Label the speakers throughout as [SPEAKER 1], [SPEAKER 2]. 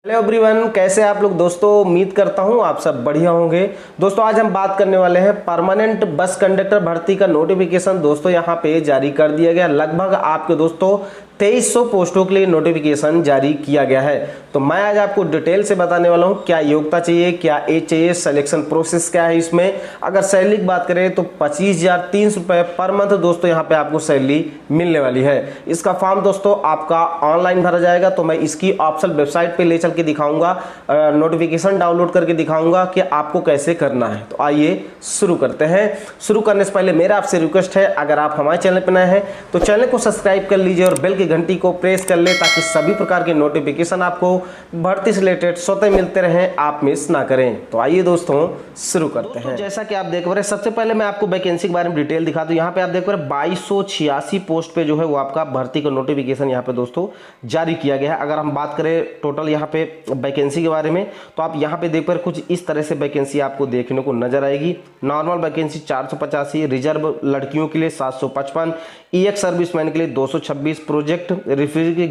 [SPEAKER 1] Hello everyone, कैसे आप लोग दोस्तों। उम्मीद करता हूं आप सब बढ़िया होंगे। दोस्तों आज हम बात करने वाले हैं परमानेंट बस कंडक्टर भर्ती का नोटिफिकेशन दोस्तों यहां पे जारी कर दिया गया। लगभग आपके दोस्तों 2300 पोस्टों के लिए नोटिफिकेशन जारी किया गया है। तो मैं आज आपको डिटेल से बताने वाला हूं क्या योग्यता चाहिए, क्या एज चाहिए, सिलेक्शन प्रोसेस क्या है इसमें। अगर सैलरी की बात करें तो 25,300 रुपए पर मंथ दोस्तों यहां पे आपको सैलरी मिलने वाली है। इसका फॉर्म दोस्तों आपका ऑनलाइन भरा जाएगा। तो मैं इसकी ऑप्शनल वेबसाइट पे ले चल के दिखाऊंगा, नोटिफिकेशन डाउनलोड करके दिखाऊंगा कि आपको कैसे करना है। तो आइए शुरू करते हैं। शुरू करने से पहले मेरा आपसे रिक्वेस्ट है, अगर आप हमारे चैनल पर नए हैं तो चैनल को सब्सक्राइब कर लीजिए और बेल की घंटी को प्रेस कर ले ताकि सभी प्रकार के नोटिफिकेशन आपको भर्ती से रिलेटेड स्वतः मिलते रहें, आप मिस ना करें। तो आइए दोस्तों शुरू करते हैं। जैसा कि आप देख पा रहे हैं, सबसे पहले मैं आपको वैकेंसी के बारे में डिटेल दिखा दूं। यहाँ पे आप देख पा रहे हैं 2286 पोस्ट पे जो है वो आपका भर्ती का नोटिफिकेशन यहाँ पे दोस्तों जारी किया गया है। अगर हम बात करें टोटल यहाँ पे वैकेंसी के बारे में तो आप यहाँ पे देख पा रहे कुछ इस तरह से वैकेंसी आपको देखने को नजर आएगी। नॉर्मल वैकेंसी 485, रिजर्व लड़कियों के लिए 755, ईएक्स सर्विसमैन के लिए 226, प्रोजेक्ट रिफ्यूजी के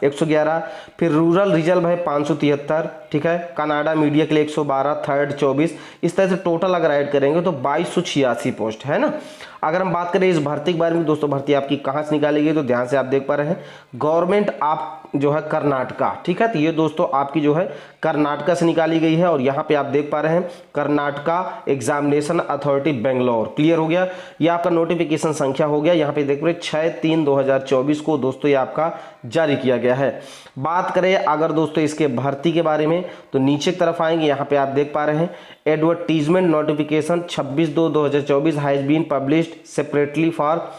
[SPEAKER 1] 111, फिर रूरल रिजर्व है 573, ठीक है। कनाडा मीडिया के लिए 112, थर्ड 24, इस तरह से टोटल अगर ऐड करेंगे तो 2286 पोस्ट है ना। अगर हम बात करें इस भर्ती के बारे में दोस्तों, भर्ती आपकी कहाँ से निकाली गई तो ध्यान से आप देख पा रहे हैं गवर्नमेंट आप जो है कर्नाटका, ठीक है। तो ये दोस्तों आपकी जो है कर्नाटका से निकाली गई है और यहाँ पे आप देख पा रहे हैं Karnataka examination authority Bangalore. Clear हो गया, ये आपका नोटिफिकेशन संख्या हो गया। यहाँ पे देख रहे 6/3/2024 को दोस्तों ये आपका जारी किया गया है। बात करें अगर दोस्तों इसके भर्ती के बारे में तो नीचे की तरफ आएंगे, यहाँ पे आप देख पा रहे हैं advertisement notification 26/2/2024 has been published separately for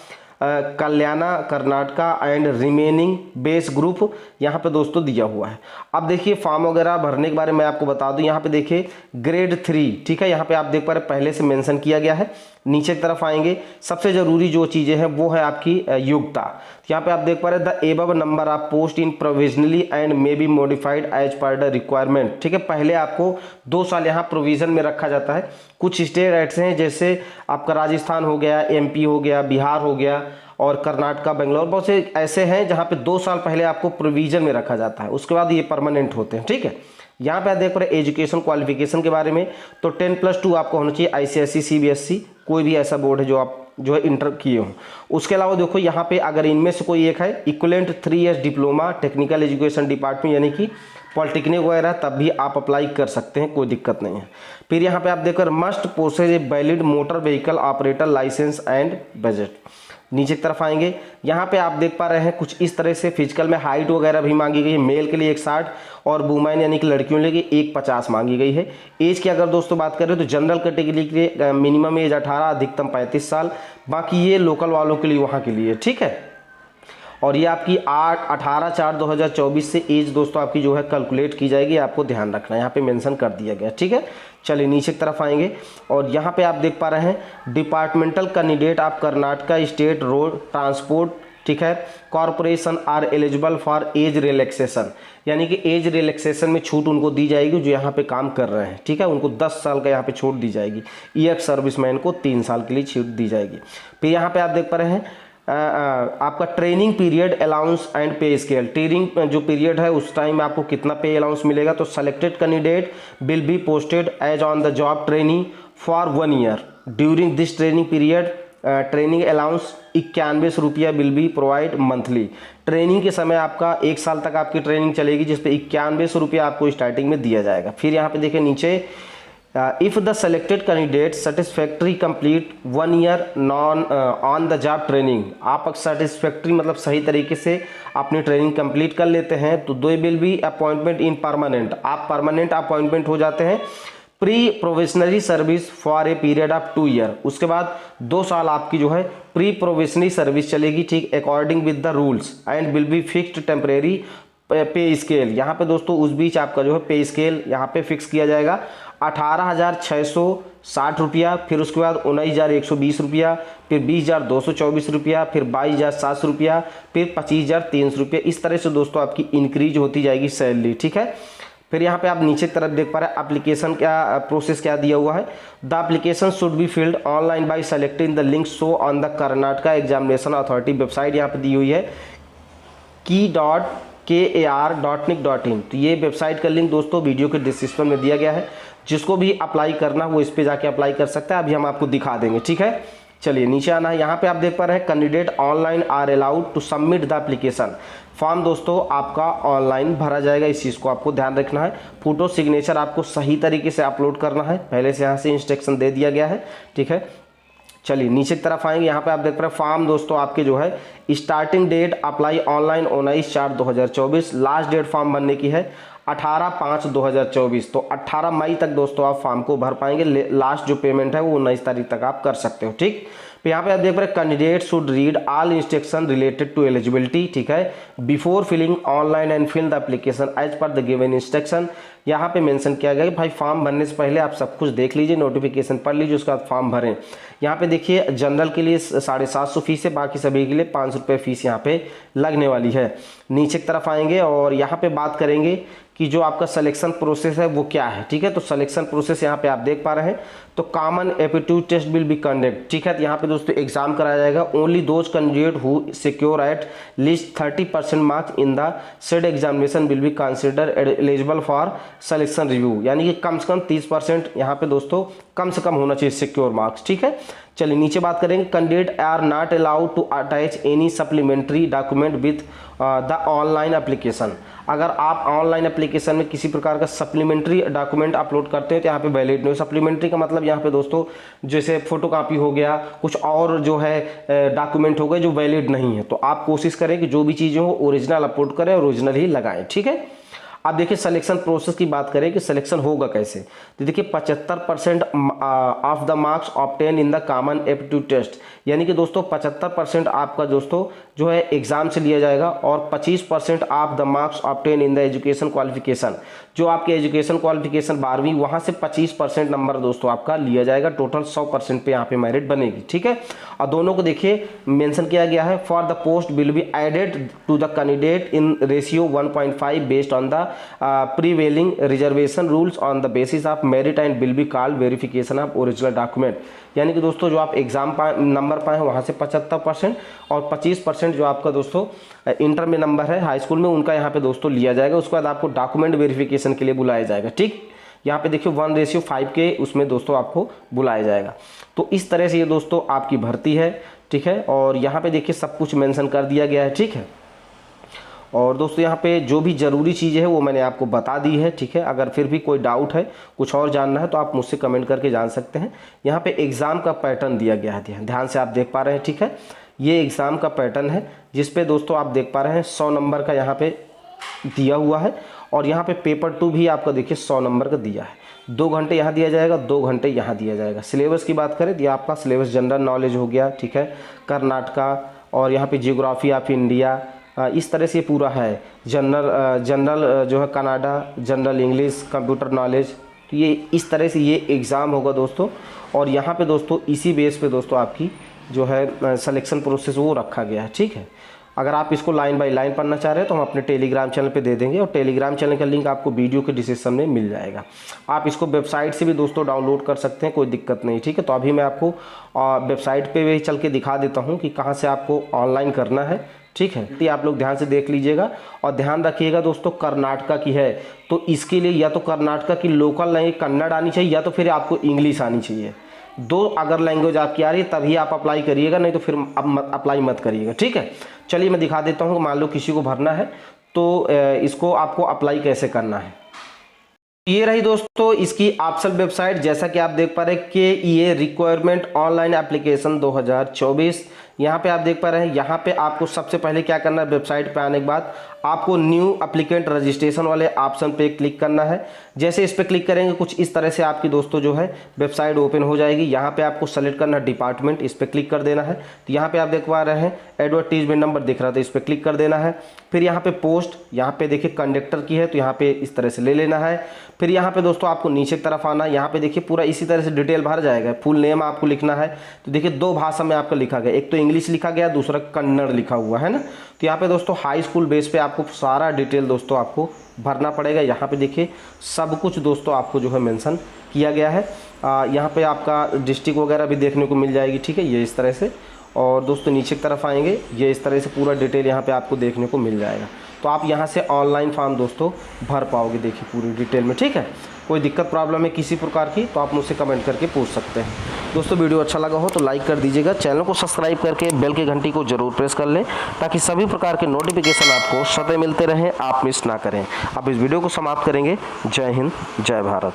[SPEAKER 1] Kalyana Karnataka and remaining base group, यहाँ पे दोस्तों दिया हुआ है। अब देखिए फॉर्म वगैरह भरने के बारे में आपको बता दूं, यहाँ पे देखिए ग्रेड 3, ठीक है। यहाँ पे आप देख पा रहे पहले से मेंशन किया गया है। नीचे की तरफ आएंगे, सबसे जरूरी जो चीजें हैं वो है आपकी योग्यता। यहाँ पे आप देख पा रहे the above number of post in provisionally and may be modified as per the requirement, ठीक है। पहले आपको 2 साल यहाँ प्रोविजन में रखा जाता है। कुछ स्टेट ऐसे हैं जैसे आपका राजस्थान हो गया, एमपी हो गया, बिहार हो गया और कर्नाटका बेंगलोर, बहुत से ऐसे हैं जहाँ पे 2 साल पहले आपको प्रोविजन में रखा जाता है, उसके बाद ये परमानेंट होते हैं, ठीक है। यहाँ पे आप देख रहे हैं एजुकेशन क्वालिफिकेशन के बारे में तो 10+2 आपको होना चाहिए, आईसीएसई सीबीएसई कोई भी ऐसा बोर्ड है जो आप जो है इंटर किए हो। उसके अलावा देखो यहाँ पे अगर इनमें से कोई एक है equivalent 3 years diploma technical education department यानी कि पॉलिटेक्निक वगैरह, तब भी आप अप्लाई कर सकते हैं, कोई दिक्कत नहीं है। फिर यहाँ पे आप देखकर must possess a valid motor vehicle operator licence and बजट। नीचे की तरफ आएंगे, यहाँ पे आप देख पा रहे हैं कुछ इस तरह से फिजिकल में हाइट वगैरह भी मांगी गई है। मेल के लिए 160 और वुमेन यानी कि लड़कियों के लिए 150 मांगी गई है। एज की अगर दोस्तों बात करें तो जनरल कैटेगरी के लिए मिनिमम एज 18, अधिकतम 35 साल। बाकी ये लोकल वालों के लिए वहाँ के लिए, ठीक है। और ये आपकी 18/4/2024 से एज दोस्तों आपकी जो है कैलकुलेट की जाएगी, आपको ध्यान रखना है, यहाँ पे मेंशन कर दिया गया, ठीक है। चलिए नीचे की तरफ आएंगे और यहाँ पे आप देख पा रहे हैं departmental candidate of Karnataka state road transport, ठीक है, corporation are eligible for age relaxation, यानी कि एज रिलैक्सेशन में छूट उनको दी जाएगी जो यहाँ पे काम कर रहे हैं, ठीक है। उनको 10 साल का यहाँ पे छूट दी जाएगी। ईएक्स सर्विसमैन को 3 साल के लिए छूट दी जाएगी। फिर यहाँ पे आप देख पा रहे हैं आपका ट्रेनिंग पीरियड अलाउंस एंड पे स्केल, ट्रेनिंग जो पीरियड है उस टाइम में आपको कितना पे अलाउंस मिलेगा। तो selected candidate will be posted as on the job training for 1 year during this training period. Training allowance 91 रुपया will be provide monthly. Training के समय आपका 1 साल तक आपकी ट्रेनिंग चलेगी जिसपे 91 रुपया आपको स्टार्टिंग में दिया जाएगा। फिर यहाँ पे देखिए नीचे if the selected candidate satisfactory complete 1 year on the job training, आप satisfactory मतलब सही तरीके से अपनी ट्रेनिंग कंप्लीट कर लेते हैं तो दो will be appointment in permanent, आप परमानेंट अपॉइंटमेंट हो जाते हैं। Pre provisionary service for a period of 2 year, उसके बाद 2 साल आपकी जो है प्री प्रोविशनरी सर्विस चलेगी, ठीक, according with the rules and will be fixed temporary पे स्केल। यहाँ पे दोस्तों उस बीच आपका जो है पे स्केल यहाँ पे फिक्स किया जाएगा 18,660 रुपया, फिर उसके बाद 19,120 रुपया, फिर 20,224 रुपया, फिर 22,700 रुपया, फिर 25,300 रुपया। इस तरह से दोस्तों आपकी इंक्रीज होती जाएगी सैलरी, ठीक है। फिर यहाँ पे आप नीचे की तरफ देख पा रहे हैं एप्लीकेशन क्या प्रोसेस क्या दिया हुआ है। The application should be filled online bye selecting the link show on the Karnataka examination authority website, यहाँ पे दी हुई है KAR.nic.in। तो ये वेबसाइट का लिंक दोस्तों वीडियो के डिस्क्रिप्शन में दिया गया है, जिसको भी अप्लाई करना वो इस पे जाके अप्लाई कर सकता है। अभी हम आपको दिखा देंगे, ठीक है। चलिए नीचे आना है, यहाँ पे आप देख पा रहे हैं candidate online are allowed to submit the application form. दोस्तों आपका ऑनलाइन भरा जाएगा, इस चीज़ को आपको ध्यान रखना है। फोटो सिग्नेचर आपको सही तरीके से अपलोड करना है, पहले से यहाँ से इंस्ट्रक्शन दे दिया गया है, ठीक है। चलिए नीचे की तरफ आएंगे, यहाँ पे आप देख रहे हैं फॉर्म दोस्तों आपके जो है starting date apply online 19/4/2024, last date form भरने की है 18/5/2024। तो 18 मई तक दोस्तों आप फॉर्म को भर पाएंगे। लास्ट जो पेमेंट है वो 19 तारीख तक आप कर सकते हो, ठीक। तो यहाँ पे आप देख रहे हैं candidate should read all instruction related to eligibility, ठीक है, before filling online and fill the application as per the given instruction. यहाँ पे मेंशन किया गया कि भाई फॉर्म भरने से पहले आप सब कुछ देख लीजिए, नोटिफिकेशन पढ़ लीजिए, उसके बाद फॉर्म भरें। यहाँ पे देखिए जनरल के लिए 750 फीस है, बाकी सभी के लिए 500 रुपये फीस यहाँ पे लगने वाली है। नीचे की तरफ आएंगे और यहाँ पे बात करेंगे कि जो आपका सिलेक्शन प्रोसेस है वो क्या है, ठीक है। तो सिलेक्शन प्रोसेस यहाँ पे आप देख पा रहे हैं, तो common aptitude test will be conduct, ठीक है। तो यहाँ पे दोस्तों एग्जाम कराया जाएगा। Only those candidate who secure at least 30% marks in the said examination will be consider eligible for selection review, यानी कि कम से कम 30% यहाँ पे दोस्तों कम से कम होना चाहिए सिक्योर मार्क्स, ठीक है। चलिए नीचे बात करेंगे, candidate are not allowed to attach any supplementary document with the online application. अगर आप ऑनलाइन एप्लीकेशन में किसी प्रकार का सप्लीमेंट्री डॉक्यूमेंट अपलोड करते हैं तो यहाँ पे वैलिड नहीं। सप्लीमेंट्री का मतलब यहाँ पे दोस्तों जैसे फोटोकॉपी हो गया, कुछ और जो है डॉक्यूमेंट हो गए जो वैलिड नहीं है। तो आप कोशिश करें कि जो भी चीज़ें हो ओरिजिनल अपलोड करें, ओरिजिनल ही लगाएं, ठीक है। अब देखिए सिलेक्शन प्रोसेस की बात करें कि सिलेक्शन होगा कैसे, तो देखिए 75% of the marks obtain in the common aptitude test, यानी कि दोस्तों 75% आपका दोस्तों जो है एग्जाम से लिया जाएगा, और 25% of the marks obtain in the education qualification, जो आपके एजुकेशन क्वालिफिकेशन 12वीं, वहाँ से 25% नंबर दोस्तों आपका लिया जाएगा। टोटल 100% पे यहाँ पे मेरिट बनेगी, ठीक है। और दोनों को देखिए मेंशन किया गया है, for the post will be added to the candidate in ratio 1.5 based on the prevailing reservation rules on the basis of merit and will be called verification of original document। यानी कि दोस्तों जो आप exam number पाए हैं वहाँ से 75% और 25% जो आपका दोस्तों इंटर में नंबर है हाई स्कूल में उनका यहाँ पे दोस्तों लिया जाएगा। उसके बाद आपको डॉक्यूमेंट वेरिफिकेशन के लिए बुलाया जाएगा, ठीक। यहाँ पे देखिए 1:5 के उसमें दोस्तों आपको बुलाया जाएगा। तो इस तरह से ये दोस्तों आपकी भर्ती है, ठीक है। और यहाँ पे देखिए सब कुछ मेंशन कर दिया गया है, ठीक है। और दोस्तों यहाँ पे जो भी ज़रूरी चीज़ें हैं वो मैंने आपको बता दी है, ठीक है। अगर फिर भी कोई डाउट है, कुछ और जानना है तो आप मुझसे कमेंट करके जान सकते हैं। यहाँ पे एग्ज़ाम का पैटर्न दिया गया है, ध्यान से आप देख पा रहे हैं, ठीक है। ये एग्ज़ाम का पैटर्न है जिसपे दोस्तों आप देख पा रहे हैं 100 नंबर का यहाँ पे दिया हुआ है, और यहाँ पे पेपर 2 भी आपका देखिए 100 नंबर का दिया है। 2 घंटे यहाँ दिया जाएगा, 2 घंटे यहाँ दिया जाएगा। सिलेबस की बात करें तो आपका सिलेबस जनरल नॉलेज हो गया, ठीक है, कर्नाटका, और यहाँ पे जियोग्राफी ऑफ इंडिया, इस तरह से पूरा है। जनरल जो है Canada, general English, computer knowledge. तो ये इस तरह से ये एग्ज़ाम होगा दोस्तों। और यहाँ पे दोस्तों इसी बेस पे दोस्तों आपकी जो है सिलेक्शन प्रोसेस वो रखा गया है, ठीक है। अगर आप इसको लाइन बाय लाइन पढ़ना चाह रहे हैं तो हम अपने टेलीग्राम चैनल पे दे देंगे, और टेलीग्राम चैनल का लिंक आपको वीडियो के डिस्क्रिप्शन में मिल जाएगा। आप इसको वेबसाइट से भी दोस्तों डाउनलोड कर सकते हैं, कोई दिक्कत नहीं, ठीक है। तो अभी मैं आपको वेबसाइट पे भी चल के दिखा देता हूँ कि कहाँ से आपको ऑनलाइन करना है, ठीक है। तो आप लोग ध्यान से देख लीजिएगा और ध्यान रखिएगा दोस्तों, कर्नाटका की है तो इसके लिए या तो कर्नाटका की लोकल लैंग्वेज कन्नड़ आनी चाहिए, या तो फिर आपको इंग्लिश आनी चाहिए। 2 अगर लैंग्वेज आपकी आ रही है तभी आप अप्लाई करिएगा, नहीं तो फिर अप्लाई मत करिएगा, ठीक है। चलिए मैं दिखा देता हूँ, मान लो किसी को भरना है तो इसको आपको अप्लाई कैसे करना है। ये रही दोस्तों इसकी ऑफिशियल वेबसाइट, जैसा कि आप देख पा रहे हैं KEA रिक्वायरमेंट ऑनलाइन एप्लीकेशन 2024। यहाँ पे आप देख पा रहे हैं, यहाँ पे आपको सबसे पहले क्या करना है, वेबसाइट पे आने के बाद आपको न्यू एप्लीकेंट रजिस्ट्रेशन वाले ऑप्शन पे क्लिक करना है। जैसे इस पे क्लिक करेंगे कुछ इस तरह से आपकी दोस्तों जो है वेबसाइट ओपन हो जाएगी। यहाँ पे आपको सेलेक्ट करना है डिपार्टमेंट, इस पे क्लिक कर देना है। तो यहाँ पे आप देख पा रहे हैं एडवर्टीजमेंट नंबर दिख रहा था, इस पे क्लिक कर देना है। फिर यहाँ पे पोस्ट, यहाँ पे देखिए कंडक्टर की है तो यहाँ पे इस तरह से ले लेना है। फिर यहाँ पे दोस्तों आपको नीचे की तरफ आना, यहाँ पे देखिए पूरा इसी तरह से डिटेल भर जाएगा। फुल नेम आपको लिखना है, तो देखिए 2 भाषा में आपका लिखा गया, एक तो इंग्लिश लिखा गया, दूसरा कन्नड़ लिखा हुआ है ना। तो यहाँ पे दोस्तों हाई स्कूल बेस पे आपको सारा डिटेल दोस्तों आपको भरना पड़ेगा। यहाँ पे देखिए सब कुछ दोस्तों आपको जो है मेंशन किया गया है। यहाँ पे आपका डिस्ट्रिक्ट वगैरह भी देखने को मिल जाएगी, ठीक है, ये इस तरह से। और दोस्तों नीचे की तरफ आएंगे, ये इस तरह से पूरा डिटेल यहाँ पे आपको देखने को मिल जाएगा। तो आप यहाँ से ऑनलाइन फॉर्म दोस्तों भर पाओगे, देखिए पूरी डिटेल में। ठीक है, कोई दिक्कत प्रॉब्लम है किसी प्रकार की तो आप मुझसे कमेंट करके पूछ सकते हैं। दोस्तों वीडियो अच्छा लगा हो तो लाइक कर दीजिएगा, चैनल को सब्सक्राइब करके बेल की घंटी को जरूर प्रेस कर लें ताकि सभी प्रकार के नोटिफिकेशन आपको सदैव मिलते रहें, आप मिस ना करें। अब इस वीडियो को समाप्त करेंगे। जय हिंद, जय भारत।